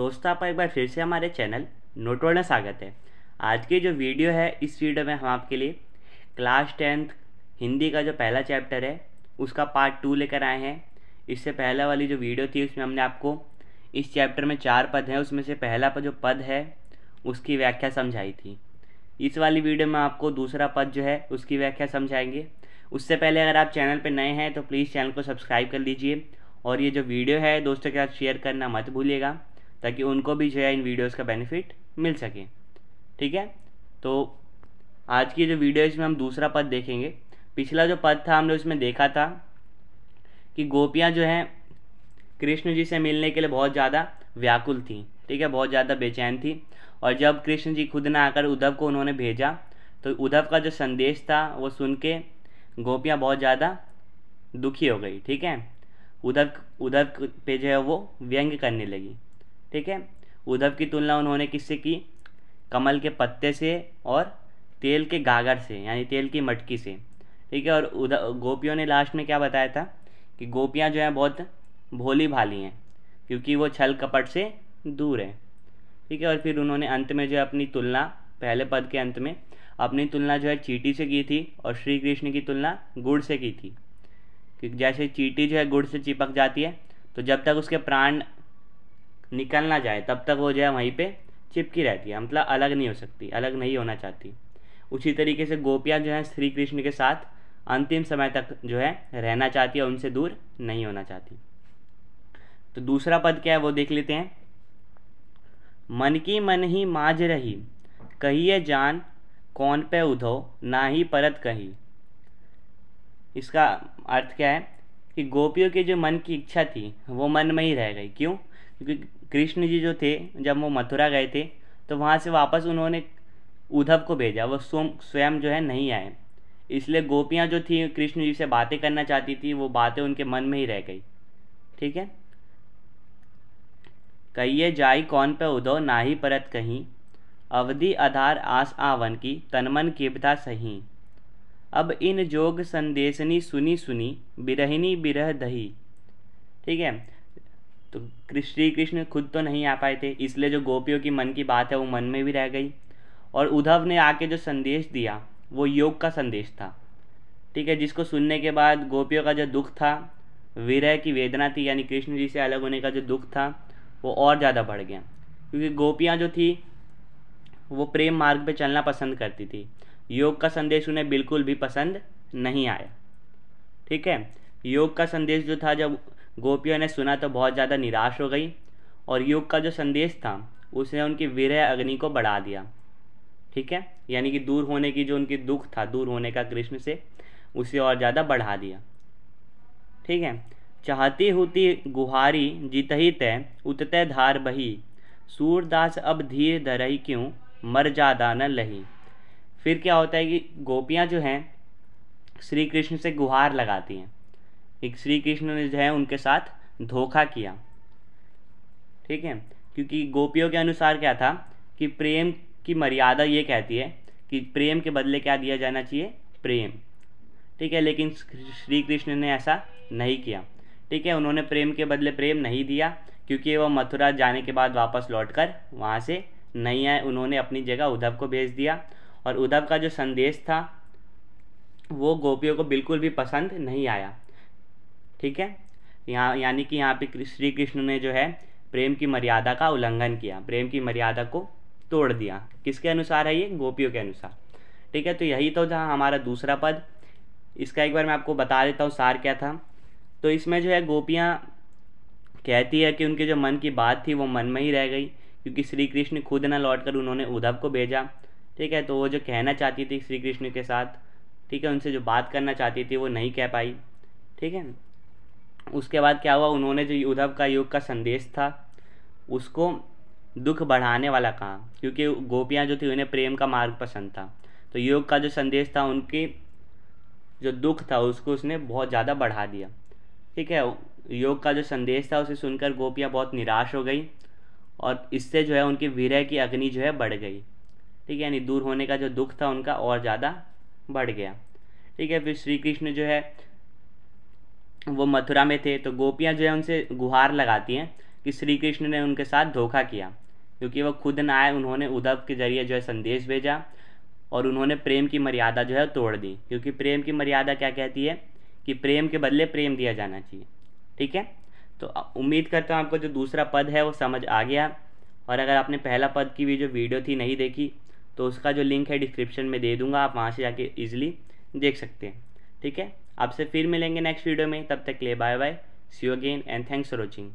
दोस्तों, आपका एक बार फिर से हमारे चैनल नोट वर्ल्ड में स्वागत है। आज की जो वीडियो है, इस वीडियो में हम आपके लिए क्लास 10th हिंदी का जो पहला चैप्टर है उसका पार्ट 2 लेकर आए हैं। इससे पहले वाली जो वीडियो थी उसमें हमने आपको इस चैप्टर में 4 पद हैं, उसमें से पहला जो पद है उसकी व्याख्या समझाई थी। इस वाली वीडियो में आपको दूसरा पद जो है उसकी व्याख्या समझाएंगे। उससे पहले अगर आप चैनल पर नए हैं तो प्लीज़ चैनल को सब्सक्राइब कर लीजिए और ये जो वीडियो है दोस्तों के साथ शेयर करना मत भूलिएगा, ताकि उनको भी जो है इन वीडियोस का बेनिफिट मिल सके। ठीक है, तो आज की जो वीडियो है इसमें हम दूसरा पद देखेंगे। पिछला जो पद था हमने उसमें देखा था कि गोपियाँ जो हैं कृष्ण जी से मिलने के लिए बहुत ज़्यादा व्याकुल थी। ठीक है, बहुत ज़्यादा बेचैन थी। और जब कृष्ण जी खुद ना आकर उद्धव को उन्होंने भेजा तो उद्धव का जो संदेश था वो सुन के गोपियाँ बहुत ज़्यादा दुखी हो गई। ठीक है, उद्धव पे जो है वो व्यंग्य करने लगी। ठीक है, उद्धव की तुलना उन्होंने किससे की? कमल के पत्ते से और तेल के गागर से, यानी तेल की मटकी से। ठीक है, और गोपियों ने लास्ट में क्या बताया था कि गोपियाँ जो हैं बहुत भोली भाली हैं क्योंकि वो छल कपट से दूर हैं। ठीक है, और फिर उन्होंने अंत में जो है अपनी तुलना, पहले पद के अंत में अपनी तुलना जो है चींटी से की थी और श्री कृष्ण की तुलना गुड़ से की थी। क्योंकि जैसे चींटी जो है गुड़ से चिपक जाती है तो जब तक उसके प्राण निकल ना जाए तब तक वो जो है वहीं पे चिपकी रहती है, मतलब अलग नहीं हो सकती, अलग नहीं होना चाहती। उसी तरीके से गोपियाँ जो हैं श्री कृष्ण के साथ अंतिम समय तक जो है रहना चाहती है, उनसे दूर नहीं होना चाहती। तो दूसरा पद क्या है वो देख लेते हैं। मन की मन ही माज रही, कहिए जान कौन पे उधो, ना ही परत कही। इसका अर्थ क्या है कि गोपियों के जो मन की इच्छा थी वो मन में ही रह गई। क्यों? क्योंकि कृष्ण जी जो थे जब वो मथुरा गए थे तो वहाँ से वापस उन्होंने उद्धव को भेजा, वो स्वयं जो है नहीं आए। इसलिए गोपियाँ जो थी कृष्ण जी से बातें करना चाहती थी, वो बातें उनके मन में ही रह गई। ठीक है, कहिए जाई कौन पे उधो, ना ही परत कहीं, अवधि आधार आस आवन की, तनमन किबता सही। अब इन जोग संदेशनी सुनी सुनी, बिरहिनी बिरह दही। ठीक है, तो श्री कृष्ण खुद तो नहीं आ पाए थे, इसलिए जो गोपियों की मन की बात है वो मन में भी रह गई। और उद्धव ने आके जो संदेश दिया वो योग का संदेश था। ठीक है, जिसको सुनने के बाद गोपियों का जो दुख था, विरह की वेदना थी, यानी कृष्ण जी से अलग होने का जो दुख था वो और ज़्यादा बढ़ गया। क्योंकि गोपियाँ जो थी वो प्रेम मार्ग पे चलना पसंद करती थी, योग का संदेश उन्हें बिल्कुल भी पसंद नहीं आया। ठीक है, योग का संदेश जो था जब गोपियों ने सुना तो बहुत ज़्यादा निराश हो गई, और योग का जो संदेश था उसने उनकी विरह अग्नि को बढ़ा दिया। ठीक है, यानी कि दूर होने की जो उनकी दुख था, दूर होने का कृष्ण से, उसे और ज़्यादा बढ़ा दिया। ठीक है, चाहती होती गुहारी जीतही तय, उतते धार बही, सूरदास अब धीर धरही क्यों, मर जादा न लही। फिर क्या होता है कि गोपियाँ जो हैं श्री कृष्ण से गुहार लगाती हैं। एक श्री कृष्ण ने जो है उनके साथ धोखा किया। ठीक है, क्योंकि गोपियों के अनुसार क्या था कि प्रेम की मर्यादा ये कहती है कि प्रेम के बदले क्या दिया जाना चाहिए? प्रेम। ठीक है, लेकिन श्री कृष्ण ने ऐसा नहीं किया। ठीक है, उन्होंने प्रेम के बदले प्रेम नहीं दिया, क्योंकि वो मथुरा जाने के बाद वापस लौटकर वहाँ से नहीं आए। उन्होंने अपनी जगह उद्धव को भेज दिया, और उद्धव का जो संदेश था वो गोपियों को बिल्कुल भी पसंद नहीं आया। ठीक है, यहाँ यानी कि यहाँ पे श्री कृष्ण ने जो है प्रेम की मर्यादा का उल्लंघन किया, प्रेम की मर्यादा को तोड़ दिया। किसके अनुसार है ये? गोपियों के अनुसार। ठीक है, तो यही तो था हमारा दूसरा पद। इसका एक बार मैं आपको बता देता हूँ सार क्या था। तो इसमें जो है गोपियाँ कहती है कि उनके जो मन की बात थी वो मन में ही रह गई, क्योंकि श्री कृष्ण खुद न लौटकर उन्होंने उद्धव को भेजा। ठीक है, तो वो जो कहना चाहती थी श्री कृष्ण के साथ, ठीक है, उनसे जो बात करना चाहती थी वो नहीं कह पाई। ठीक है, उसके बाद क्या हुआ, उन्होंने जो उद्धव का योग का संदेश था उसको दुख बढ़ाने वाला कहा, क्योंकि गोपियाँ जो थी उन्हें प्रेम का मार्ग पसंद था। तो योग का जो संदेश था, उनकी जो दुख था उसको उसने बहुत ज़्यादा बढ़ा दिया। ठीक है, योग का जो संदेश था उसे सुनकर गोपियाँ बहुत निराश हो गई, और इससे जो है उनकी विरह की अग्नि जो है बढ़ गई। ठीक है, यानी दूर होने का जो दुख था उनका और ज़्यादा बढ़ गया। ठीक है, फिर श्री कृष्ण जो है वो मथुरा में थे, तो गोपियाँ जो है उनसे गुहार लगाती हैं कि श्री कृष्ण ने उनके साथ धोखा किया, क्योंकि वो खुद ना आए, उन्होंने उद्धव के जरिए जो है संदेश भेजा और उन्होंने प्रेम की मर्यादा जो है तोड़ दी, क्योंकि प्रेम की मर्यादा क्या कहती है कि प्रेम के बदले प्रेम दिया जाना चाहिए। ठीक है, तो उम्मीद करता हूँ आपको जो दूसरा पद है वो समझ आ गया। और अगर आपने पहला पद की भी जो वीडियो थी नहीं देखी तो उसका जो लिंक है डिस्क्रिप्शन में दे दूँगा, आप वहाँ से जाके ईजिली देख सकते हैं। ठीक है, आपसे फिर मिलेंगे नेक्स्ट वीडियो में, तब तक के लिए bye bye, see you again and thanks for watching.